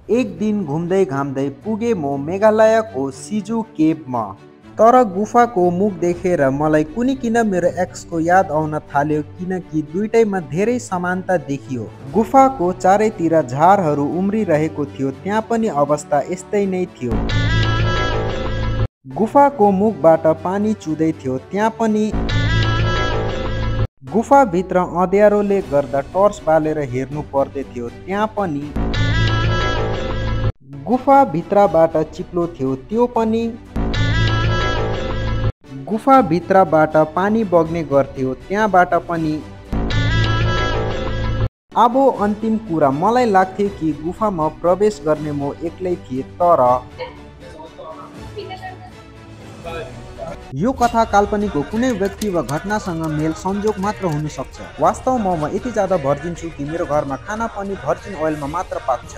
एक दिन घुम्दै घाम्दै पुगे म मेघालयको सिजु केभमा। तर गुफाको मुख देखेर मलाई कुनै किन मेरो एक्सको याद आउन थाल्यो, किनकि दुईटैमा धेरै समानता देखियो। गुफाको चारैतिर झारहरू उम्रिरहेको थियो, त्यहाँ पनि अवस्था यस्तै नै थियो। गुफाको मुखबाट पानी चुदै थियो, त्यहाँ पनि। गुफाभित्र अँध्यारोले गर्दा टर्च बालेर हेर्नु पर्दै थियो, त्यहाँ पनि। गुफाभित्रबाट चिप्लो थियो, त्यो पनि। गुफाभित्रबाट पानी बग्ने गर्थ्यो, त्यहाँबाट पनि। अब अन्तिम कुरा, मलाई लाग्थ्यो कि गुफामा प्रवेश गर्ने म एक्लै थिएँ, तर यो कथा काल्पनिक हो। कुनै व्यक्ति वा घटनासँग मेल संजोग मात्र हुन सक्छ। वास्तवमा म यति ज्यादा भर्जिन छु कि मेरो घरमा खाना पनि भर्जिन ओइलमा मात्र पाक्छ।